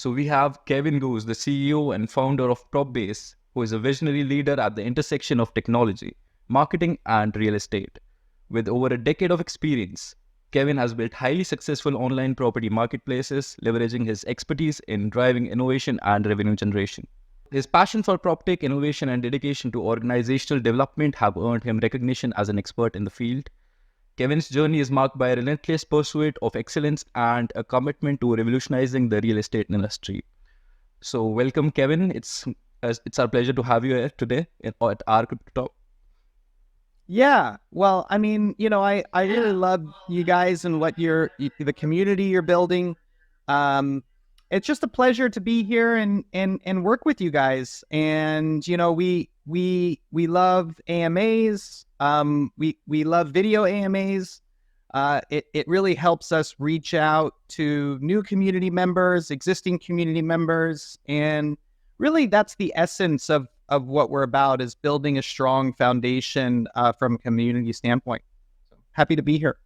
So we have Kevin Goos, the CEO and founder of Propbase, who is a visionary leader at the intersection of technology, marketing, and real estate. With over a decade of experience, Kevin has built highly successful online property marketplaces, leveraging his expertise in driving innovation and revenue generation. His passion for PropTech innovation and dedication to organizational development have earned him recognition as an expert in the field. Kevin's journey is marked by a relentless pursuit of excellence and a commitment to revolutionizing the real estate industry. So, welcome, Kevin. It's our pleasure to have you here today at our Crypto Talk. Yeah, well, I mean, I really love you guys and the community you're building. It's just a pleasure to be here and work with you guys. And we love AMAs. We love video AMAs. It really helps us reach out to new community members, existing community members, and really that's the essence of what we're about, is building a strong foundation from a community standpoint. So happy to be here.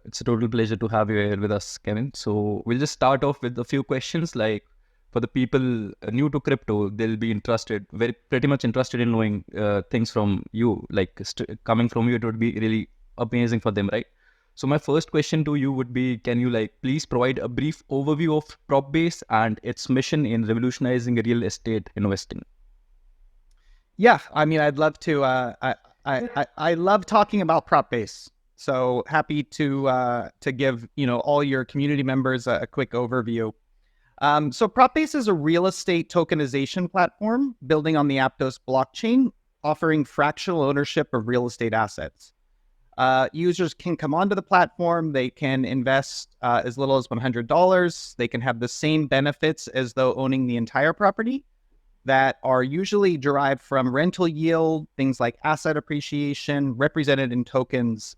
It's a total pleasure to have you here with us, Kevin. So we'll just start off with a few questions. Like, for the people new to crypto, they'll be pretty much interested in knowing things from you. Like coming from you, it would be really amazing for them, right? So my first question to you would be, can you please provide a brief overview of Propbase and its mission in revolutionizing real estate investing? Yeah, I mean, I'd love to. I love talking about Propbase, so happy to give all your community members a quick overview. So Propbase is a real estate tokenization platform building on the Aptos blockchain, offering fractional ownership of real estate assets. Users can come onto the platform. They can invest as little as $100. They can have the same benefits as though owning the entire property, that are usually derived from rental yield, things like asset appreciation, represented in tokens,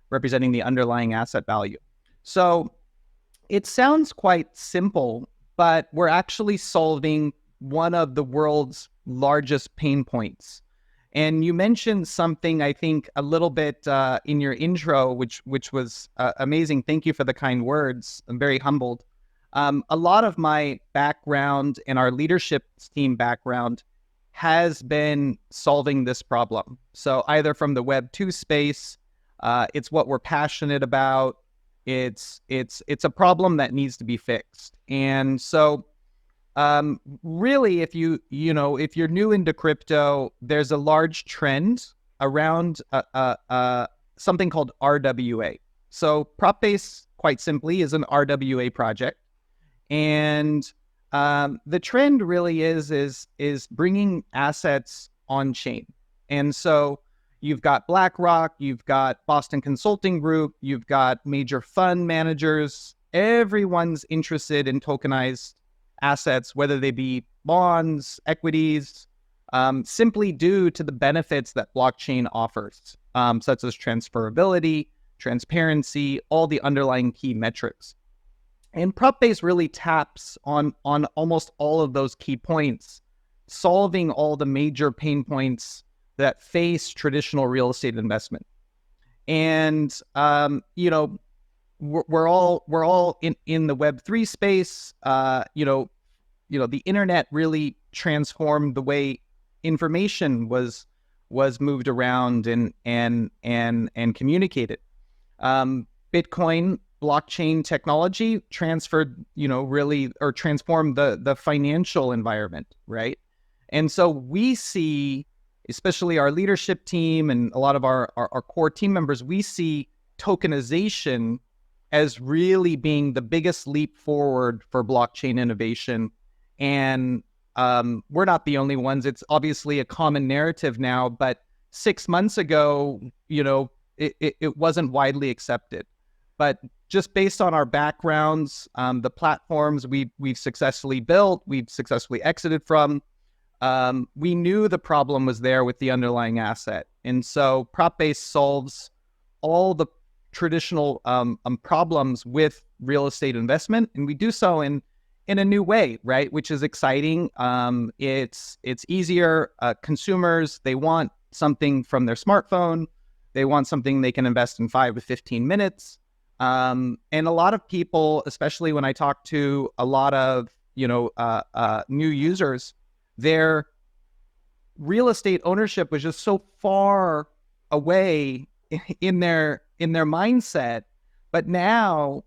representing the underlying asset value. So it sounds quite simple, but we're actually solving one of the world's largest pain points. And you mentioned something, I think, a little bit in your intro, which was amazing. Thank you for the kind words. I'm very humbled. A lot of my background and our leadership team background has been solving this problem. So either from the Web 2 space, it's what we're passionate about. It's a problem that needs to be fixed. And so really, if if you're new into crypto, there's a large trend around something called RWA. So Propbase, quite simply, is an RWA project. And the trend really is bringing assets on chain. And so you've got BlackRock, you've got Boston Consulting Group, you've got major fund managers. Everyone's interested in tokenized assets, whether they be bonds, equities, simply due to the benefits that blockchain offers, such as transferability, transparency, all the underlying key metrics. And Propbase really taps on almost all of those key points, solving all the major pain points that face traditional real estate investment. And we're all in the Web3 space. The internet really transformed the way information was moved around and communicated. Bitcoin blockchain technology transformed the financial environment, right? And so we see, especially our leadership team and a lot of our core team members, we see tokenization as really being the biggest leap forward for blockchain innovation. And we're not the only ones. It's obviously a common narrative now, but 6 months ago, it wasn't widely accepted. But just based on our backgrounds, the platforms we've successfully built, we've successfully exited from, we knew the problem was there with the underlying asset. And so Propbase solves all the traditional problems with real estate investment, and we do so in a new way, right? Which is exciting. It's easier. Consumers, they want something from their smartphone. They want something they can invest in 5 to 15 minutes. And a lot of people, especially when I talk to a lot of, new users, their real estate ownership was just so far away in their mindset. But now,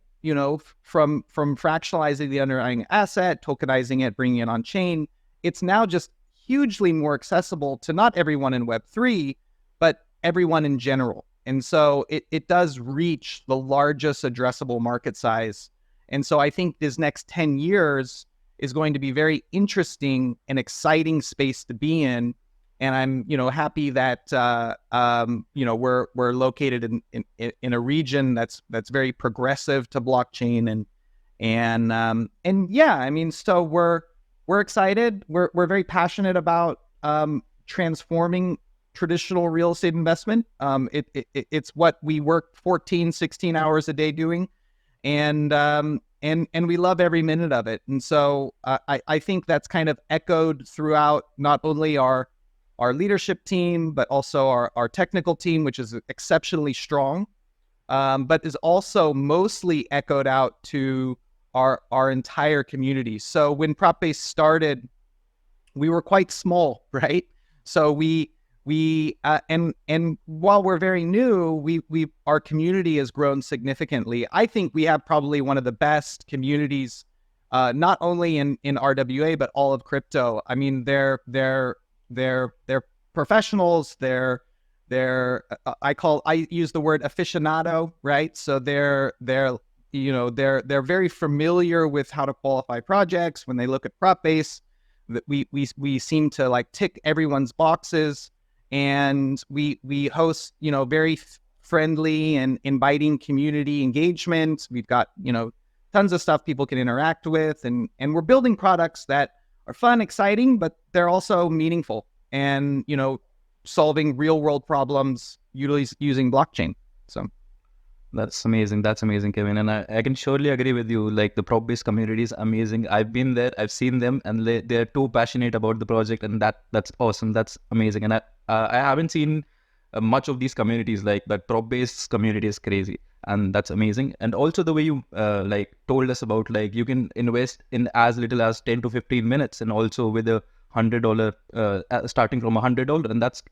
from fractionalizing the underlying asset, tokenizing it, bringing it on chain, it's now just hugely more accessible to not everyone in Web3, but everyone in general. And so it does reach the largest addressable market size. And so I think this next 10 years is going to be very interesting and exciting space to be in. And I'm, happy that, we're located in a region that's very progressive to blockchain, and yeah, I mean, so we're excited. We're very passionate about transforming traditional real estate investment. It's what we work 14, 16 hours a day doing, and we love every minute of it. And so I think that's kind of echoed throughout not only our leadership team, but also our technical team, which is exceptionally strong, but is also mostly echoed out to our entire community. So when Propbase started, we were quite small, right? So we and while we're very new, our community has grown significantly. I think we have probably one of the best communities, not only in RWA but all of crypto. I mean, they're professionals. They're I use the word aficionado, right? So they're very familiar with how to qualify projects. When they look at Propbase, that we seem to like tick everyone's boxes, and we host very friendly and inviting community engagement. We've got tons of stuff people can interact with, and we're building products that are fun, exciting, but they're also meaningful and solving real world problems using blockchain. So That's amazing. That's amazing, Kevin. And I can surely agree with you. Like the prop-based community is amazing. I've been there, I've seen them, and they're too passionate about the project, and that's awesome. That's amazing. And I haven't seen much of these communities like that. Prop-based community is crazy, and that's amazing. And also the way you like told us about like you can invest in as little as 10 to 15 minutes, and also with $100 starting from $100, and that's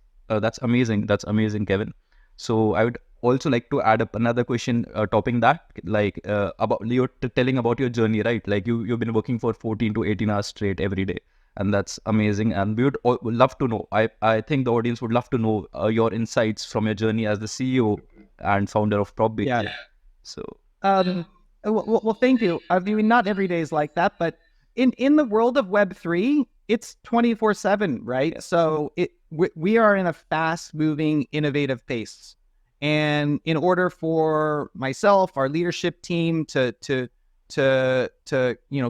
amazing. That's amazing, Kevin. So I would also like to add up another question topping that, like about you're telling about your journey, right? Like you've been working for 14 to 18 hours straight every day, and that's amazing. And we would love to know, I think the audience would love to know your insights from your journey as the CEO and founder of Propbase. yeah. So Well, thank you. I mean, not every day is like that, but in the world of Web3, it's 24/7, right? So we are in a fast-moving, innovative pace, and in order for myself, our leadership team to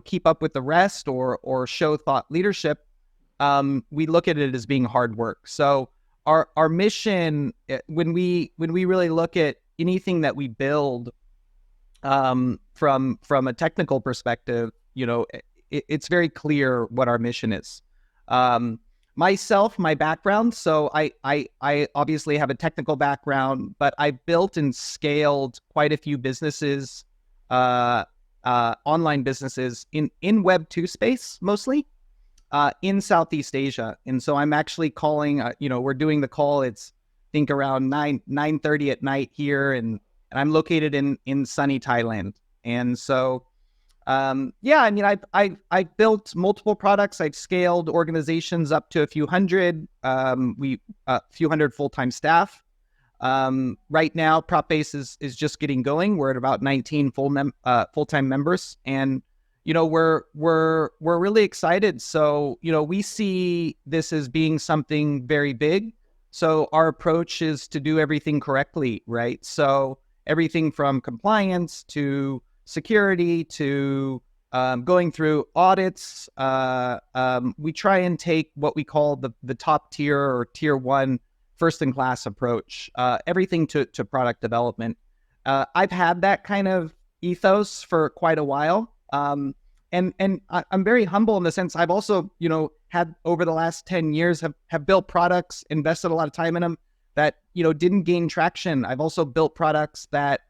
keep up with the rest or show thought leadership, we look at it as being hard work. So our mission, when we really look at anything that we build, from a technical perspective, it's very clear what our mission is. Myself, my background, so I obviously have a technical background, but I built and scaled quite a few businesses, online businesses in Web2 space, mostly in Southeast Asia. And so I'm actually calling, we're doing the call. It's I think around 9:30 at night here, and I'm located in sunny Thailand. And so yeah, I mean, I built multiple products. I've scaled organizations up to a few hundred, few hundred full-time staff. Right now, Propbase is just getting going. We're at about 19 full-time members, and we're really excited. So we see this as being something very big. So our approach is to do everything correctly, right? So everything from compliance to security to going through audits. We try and take what we call the top tier or tier one first-in-class approach, everything to product development. I've had that kind of ethos for quite a while. And I'm very humble in the sense I've also, had over the last 10 years have built products, invested a lot of time in them that, didn't gain traction. I've also built products that,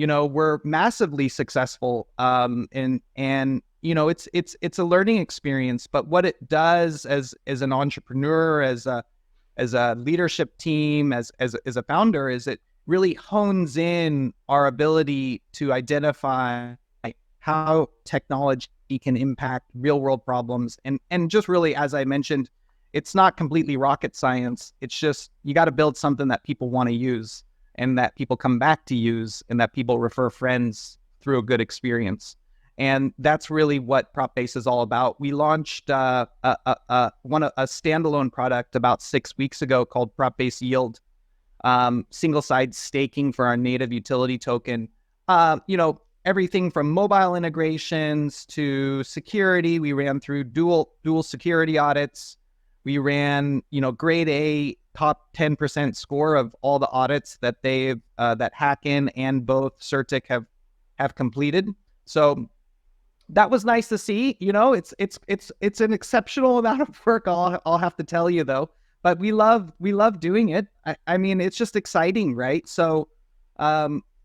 were massively successful. And it's a learning experience. But what it does as an entrepreneur, as a leadership team, as a founder, is it really hones in our ability to identify how technology can impact real world problems. And just really, as I mentioned, it's not completely rocket science. It's just, you got to build something that people want to use and that people come back to use and that people refer friends through a good experience. And that's really what Propbase is all about. We launched a standalone product about 6 weeks ago called Propbase Yield, single side staking for our native utility token. Everything from mobile integrations to security. We ran through dual security audits. We ran, grade A, top 10% score of all the audits that that Hacken and both Certic have completed. So that was nice to see. It's an exceptional amount of work. I'll have to tell you though, but we love doing it. I mean, it's just exciting, right? So,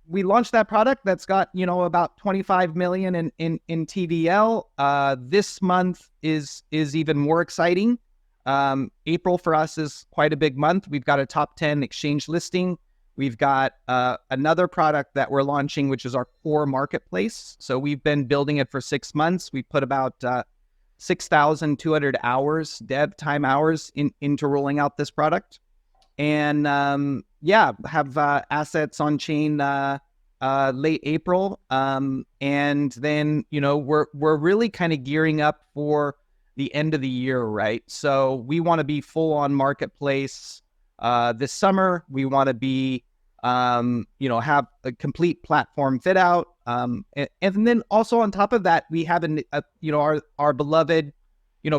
we launched that product that's got, about 25 million in TVL. This month is even more exciting. April for us is quite a big month. We've got a top 10 exchange listing. We've got another product that we're launching, which is our core marketplace. So we've been building it for 6 months. We put about 6,200 hours, dev time hours into rolling out this product. And have assets on chain late April. And then, we're really kind of gearing up for the end of the year, right? So we want to be full on marketplace this summer. We want to be, have a complete platform fit out. And then also on top of that, we have our beloved,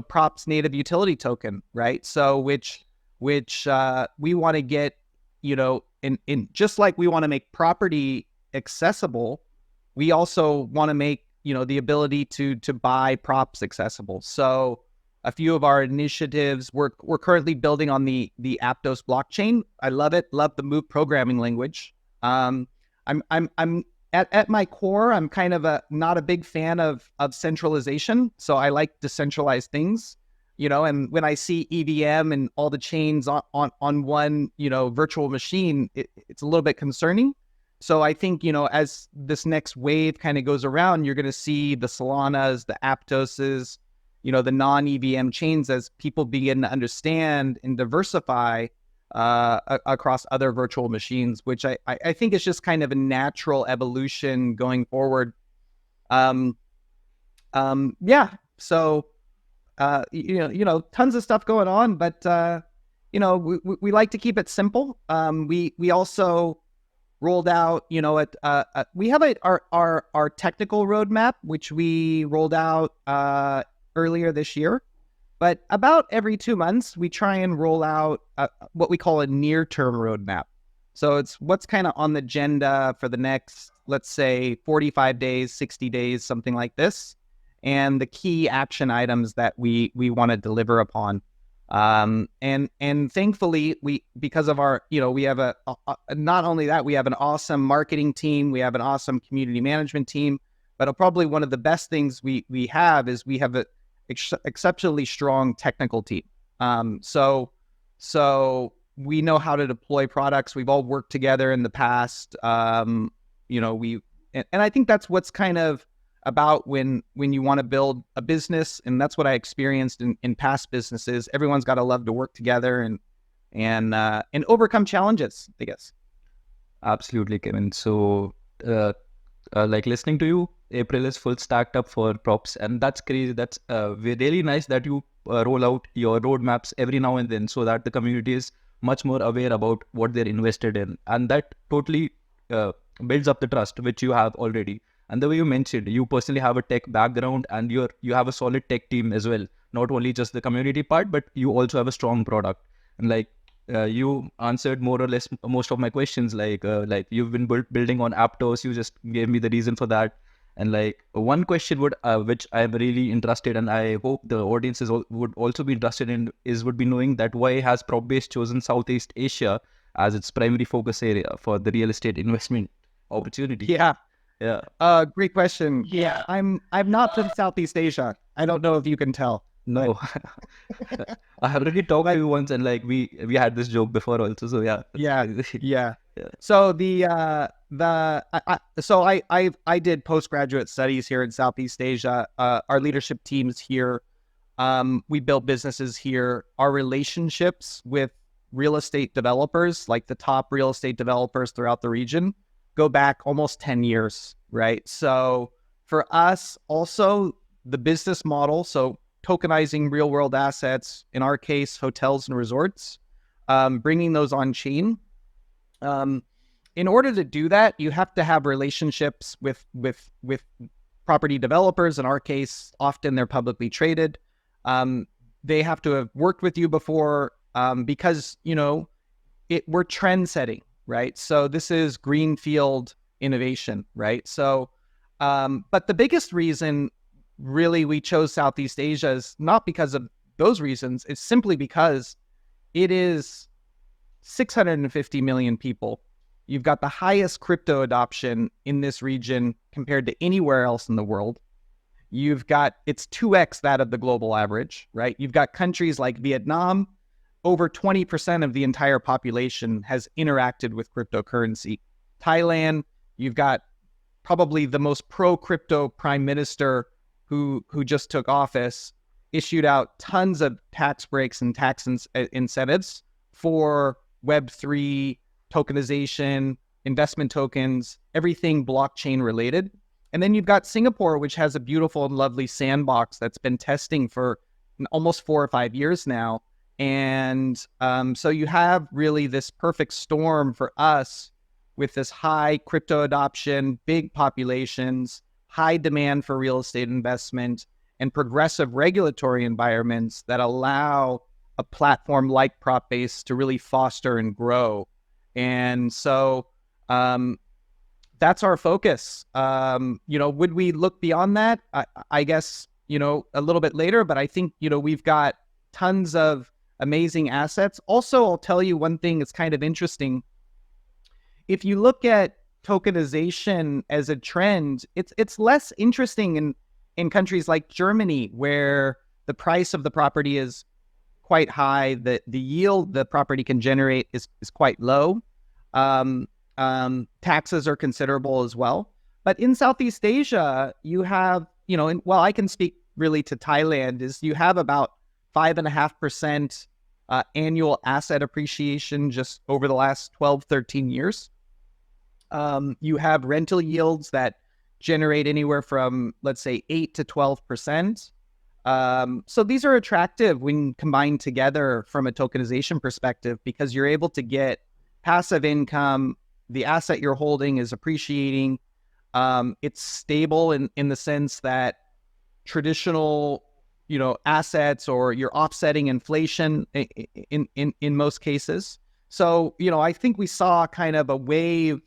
props native utility token, right? So which we want to get, in just like we want to make property accessible, we also want to make, the ability to buy props accessible. So a few of our initiatives, we're currently building on the Aptos blockchain. I love it. Love the Move programming language. I'm at my core, I'm kind of not a big fan of centralization. So I like decentralized things. And when I see EVM and all the chains on one, virtual machine, it's a little bit concerning. So I think, as this next wave kind of goes around, you're going to see the Solanas, the Aptoses, the non-EVM chains as people begin to understand and diversify across other virtual machines, which I think is just kind of a natural evolution going forward. So tons of stuff going on, but we like to keep it simple. We also rolled out, we have our technical roadmap, which we rolled out earlier this year. But about every 2 months, we try and roll out what we call a near-term roadmap. So it's what's kind of on the agenda for the next, let's say, 45 days, 60 days, something like this, and the key action items that we want to deliver upon. And thankfully, because of our, we have not only that, we have an awesome marketing team, we have an awesome community management team, but probably one of the best things we have is we have a exceptionally strong technical team. So we know how to deploy products. We've all worked together in the past. And I think that's what's kind of about when you want to build a business, and that's what I experienced in past businesses. Everyone's got to love to work together and overcome challenges, I guess. Absolutely, Kevin. So, like listening to you, April is full stacked up for props, and that's crazy. That's really nice that you roll out your roadmaps every now and then, so that the community is much more aware about what they're invested in, and that totally builds up the trust which you have already. And the way you mentioned, you personally have a tech background, and you have a solid tech team as well. Not only just the community part, but you also have a strong product. And like you answered more or less most of my questions. Like you've been building on Aptos. You just gave me the reason for that. And like one question which I'm really interested, and I hope the audiences would also be interested in, would be knowing that why has Propbase chosen Southeast Asia as its primary focus area for the real estate investment? opportunity? Yeah. Yeah. Great question. Yeah, I'm not from Southeast Asia. I don't know if you can tell. No. I have already talked to But you once, and like we had this joke before also. So yeah. yeah, yeah. Yeah. So I did postgraduate studies here in Southeast Asia. Our leadership teams here. We built businesses here. Our relationships with real estate developers, like the top real estate developers throughout the region, go back almost 10 years, right? So for us, also the business model, so tokenizing real world assets, in our case, hotels and resorts, bringing those on chain. In order to do that, you have to have relationships with property developers. In our case, often they're publicly traded. They have to have worked with you before, because we're trend setting, right? So this is greenfield innovation, right? So, but the biggest reason really we chose Southeast Asia is not because of those reasons. It's simply because it is 650 million people. You've got the highest crypto adoption in this region compared to anywhere else in the world. It's 2x that of the global average, right? You've got countries like Vietnam, over 20% of the entire population has interacted with cryptocurrency. Thailand, you've got probably the most pro-crypto prime minister who just took office, issued out tons of tax breaks and tax incentives for Web3, tokenization, investment tokens, everything blockchain related. And then you've got Singapore, which has a beautiful and lovely sandbox that's been testing for almost 4 or 5 years now. And so you have really this perfect storm for us with this high crypto adoption, big populations, high demand for real estate investment, and progressive regulatory environments that allow a platform like Propbase to really foster and grow. And so that's our focus. Would we look beyond that? I guess, a little bit later, but I think, we've got tons of amazing assets. Also, I'll tell you one thing that's kind of interesting. If you look at tokenization as a trend, it's less interesting in countries like Germany, where the price of the property is quite high, the yield the property can generate is quite low. Taxes are considerable as well. But in Southeast Asia, you have, I can speak really to Thailand, is you have about 5.5% annual asset appreciation just over the last 12, 13 years. You have rental yields that generate anywhere from, let's say, 8 to 12%. So these are attractive when combined together from a tokenization perspective, because you're able to get passive income. The asset you're holding is appreciating. It's stable in the sense that traditional, assets, or you're offsetting inflation in most cases. So, I think we saw kind of a wave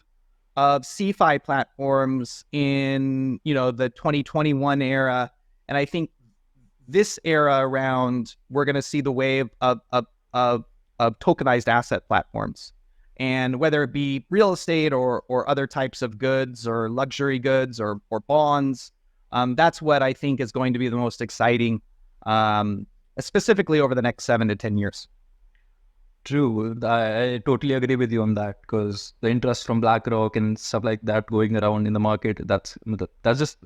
of CeFi platforms in, the 2021 era. And I think this era around, we're going to see the wave of tokenized asset platforms. And whether it be real estate or other types of goods or luxury goods or bonds, that's what I think is going to be the most exciting, specifically over the next 7 to 10 years. True. I totally agree with you on that, because the interest from BlackRock and stuff like that going around in the market, that's just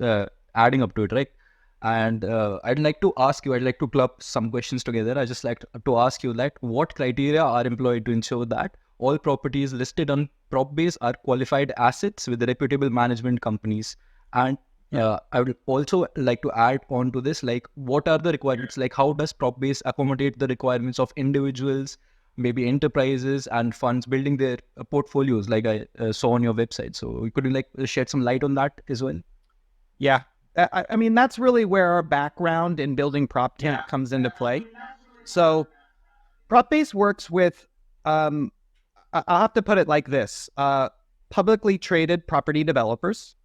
adding up to it, right? And I'd like to club some questions together. I just like to ask you that what criteria are employed to ensure that all properties listed on Propbase are qualified assets with reputable management companies? And I would also like to add on to this, like, what are the requirements? Like, how does Propbase accommodate the requirements of individuals, maybe enterprises and funds building their portfolios, like I saw on your website? So could you shed some light on that as well? Yeah. I mean, that's really where our background in building prop tech comes into play. So Propbase works with, I'll have to put it like this, publicly traded property developers.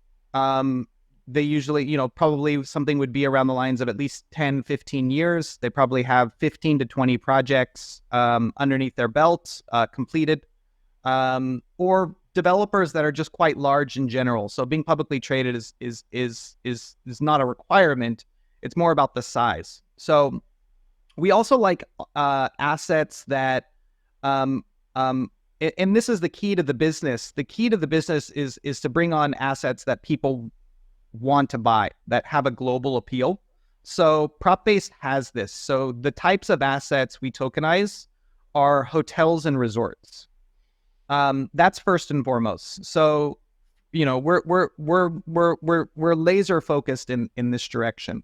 They usually, probably something would be around the lines of at least 10, 15 years. They probably have 15 to 20 projects underneath their belts, completed, or developers that are just quite large in general. So being publicly traded is not a requirement. It's more about the size. So we also like assets that, and this is the key to the business. The key to the business is to bring on assets that people want to buy, that have a global appeal. So Propbase has this. So the types of assets we tokenize are hotels and resorts. That's first and foremost. So, you know, we're laser focused in this direction.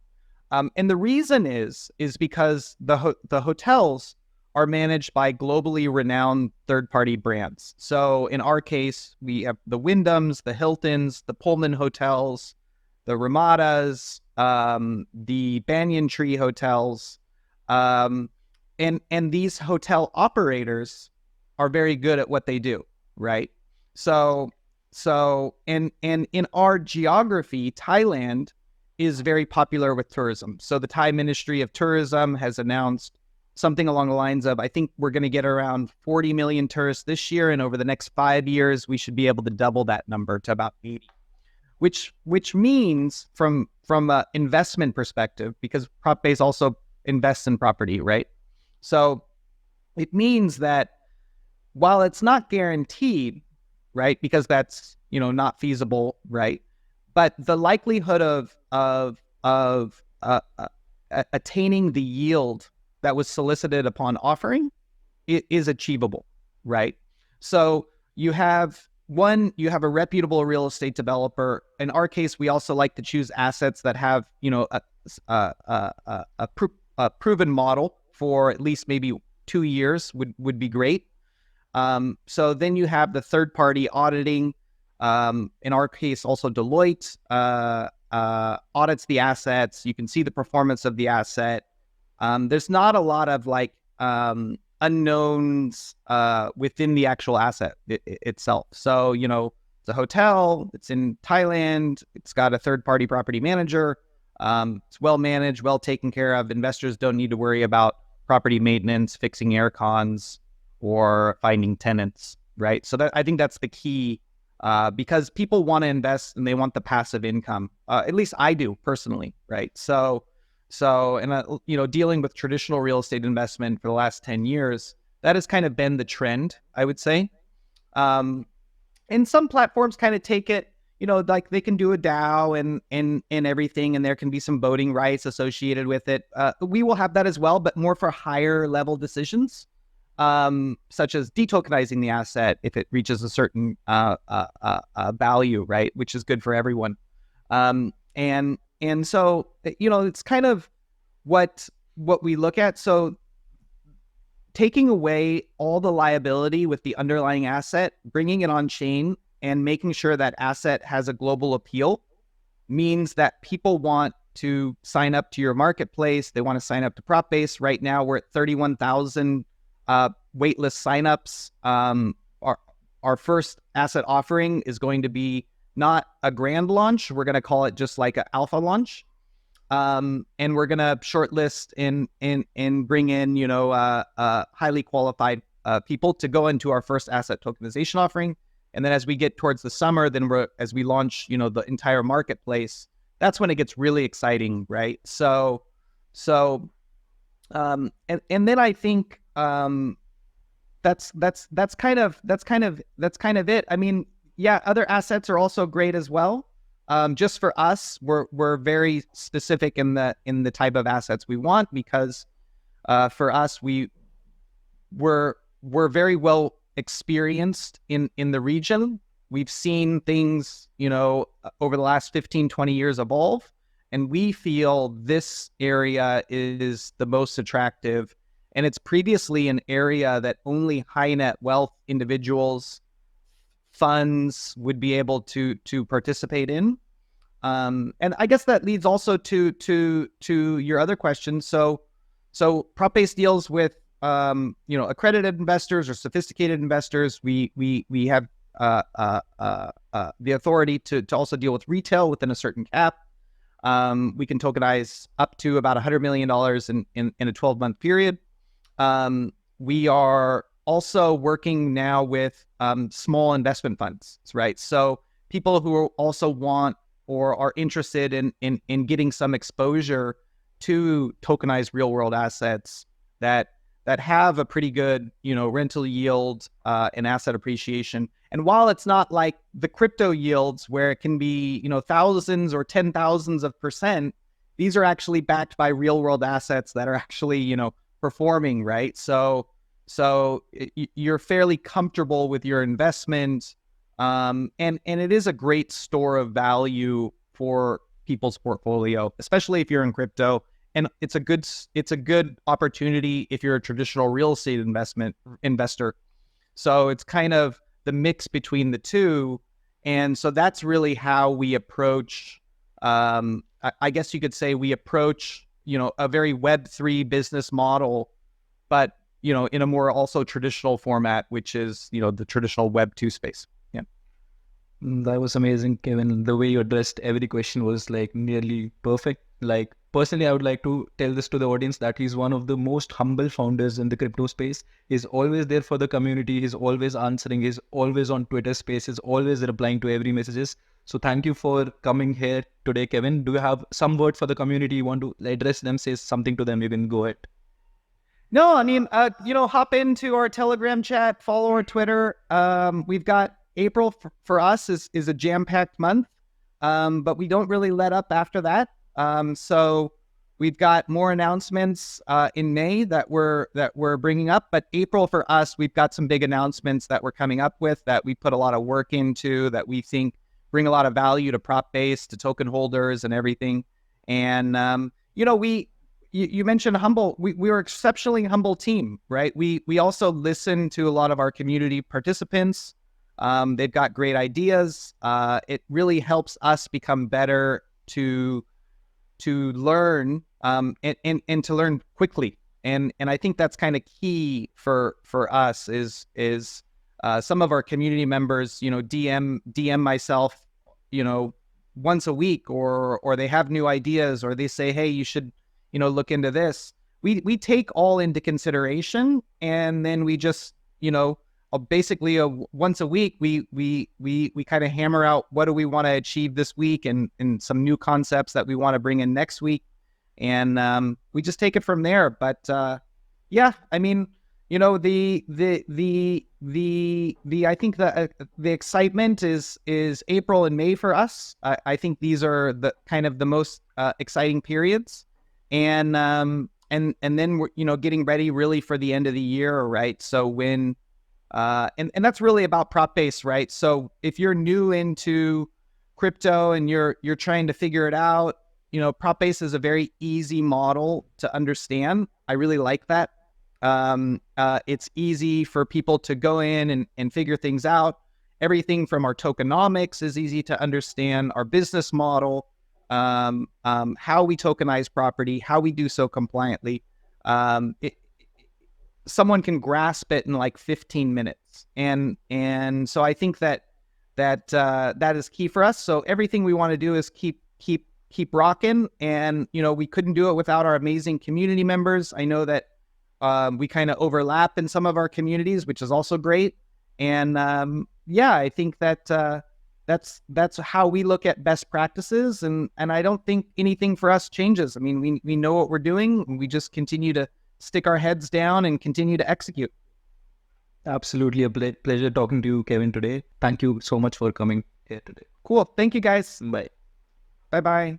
And the reason is because the hotels are managed by globally renowned third-party brands. So in our case, we have the Wyndhams, the Hiltons, the Pullman hotels, the Ramadas, the Banyan Tree hotels, and these hotel operators are very good at what they do, right? So in our geography, Thailand is very popular with tourism. So the Thai Ministry of Tourism has announced something along the lines of, I think we're going to get around 40 million tourists this year, and over the next 5 years, we should be able to double that number to about 80. Which means from an investment perspective, because Propbase also invests in property, right? So it means that while it's not guaranteed, right, because that's, you know, not feasible, right, but the likelihood of attaining the yield that was solicited upon offering, it is achievable, right? So you have a reputable real estate developer. In our case, we also like to choose assets that have, you know, a proven model for at least maybe 2 years would be great. So then you have the third party auditing. In our case, also Deloitte audits the assets. You can see the performance of the asset. There's not a lot of like unknowns within the actual asset itself. So, you know, it's a hotel, it's in Thailand, it's got a third-party property manager, it's well managed, well taken care of. Investors don't need to worry about property maintenance, fixing air cons, or finding tenants, right? So I think that's the key, because people want to invest and they want the passive income. At least I do personally, right? So, you know, dealing with traditional real estate investment for the last 10 years, that has kind of been the trend, I would say. And some platforms kind of take it, you know, like they can do a DAO and everything, and there can be some voting rights associated with it. We will have that as well, but more for higher level decisions, such as detokenizing the asset if it reaches a certain value, right, which is good for everyone. And so, you know, it's kind of what we look at. So taking away all the liability with the underlying asset, bringing it on chain, and making sure that asset has a global appeal means that people want to sign up to your marketplace. They want to sign up to Propbase. Right now, we're at 31,000 waitlist signups. Our first asset offering is going to be not a grand launch. We're going to call it just like an alpha launch. And we're going to shortlist and bring in, you know, highly qualified people to go into our first asset tokenization offering. And then as we get towards the summer, then as we launch, you know, the entire marketplace, that's when it gets really exciting, right? So, and then I think that's kind of it. I mean, yeah, other assets are also great as well. Just for us, we're very specific in the type of assets we want, because for us, we're very well experienced in the region. We've seen things, you know, over the last 15, 20 years evolve, and we feel this area is the most attractive. And it's previously an area that only high net wealth individuals, funds would be able to participate in. And I guess that leads also to your other question. So Propbase deals with you know, accredited investors or sophisticated investors. We have the authority to also deal with retail within a certain cap. We can tokenize up to about $100 million in a 12-month period. We are also working now with small investment funds, right? So people who also want or are interested in getting some exposure to tokenized real world assets that have a pretty good, rental yield and asset appreciation. And while it's not like the crypto yields where it can be, thousands or 10,000s of percent, these are actually backed by real world assets that are actually, performing, right? So you're fairly comfortable with your investment, and it is a great store of value for people's portfolio, especially if you're in crypto. And it's a good opportunity if you're a traditional real estate investor. So it's kind of the mix between the two, and so that's really how we approach. I guess you could say we approach, a very Web3 business model, but in a more also traditional format, which is the traditional Web2 space. Yeah. That was amazing, Kevin. The way you addressed every question was like nearly perfect. Like personally, I would like to tell this to the audience that he's one of the most humble founders in the crypto space. He's always there for the community. He's always answering. He's always on Twitter Spaces, always replying to every messages. So thank you for coming here today, Kevin. Do you have some word for the community? You want to address them, say something to them? You can go ahead. No, I mean, hop into our Telegram chat, follow our Twitter. We've got April for us is a jam-packed month, but we don't really let up after that. So we've got more announcements in May that we're bringing up, but April for us, we've got some big announcements that we're coming up with that we put a lot of work into, that we think bring a lot of value to Propbase, to token holders, and everything. And you mentioned humble. We were exceptionally humble team, right? We also listen to a lot of our community participants. They've got great ideas. It really helps us become better to learn and to learn quickly. And I think that's kind of key for us is some of our community members, DM myself, once a week, or they have new ideas, or they say, hey, you should, look into this. We take all into consideration, and then we just, basically once a week, we kind of hammer out what do we want to achieve this week, and some new concepts that we want to bring in next week, and we just take it from there. But yeah, I mean, the I think the excitement is April and May for us. I think these are the kind of the most exciting periods. And then we're, getting ready really for the end of the year, right? So when, and that's really about Propbase, right? So if you're new into crypto and you're trying to figure it out, Propbase is a very easy model to understand. I really like that. It's easy for people to go in and figure things out. Everything from our tokenomics is easy to understand, our business model, how we tokenize property, how we do so compliantly. Someone can grasp it in like 15 minutes. And so I think that is key for us. So everything we want to do is keep rocking. And, we couldn't do it without our amazing community members. I know that we kind of overlap in some of our communities, which is also great. And yeah, I think that that's how we look at best practices, and I don't think anything for us changes. I mean, we know what we're doing, and we just continue to stick our heads down and continue to execute. Absolutely a pleasure talking to you, Kevin, today. Thank you so much for coming here today. Cool. Thank you, guys. Bye. Bye-bye.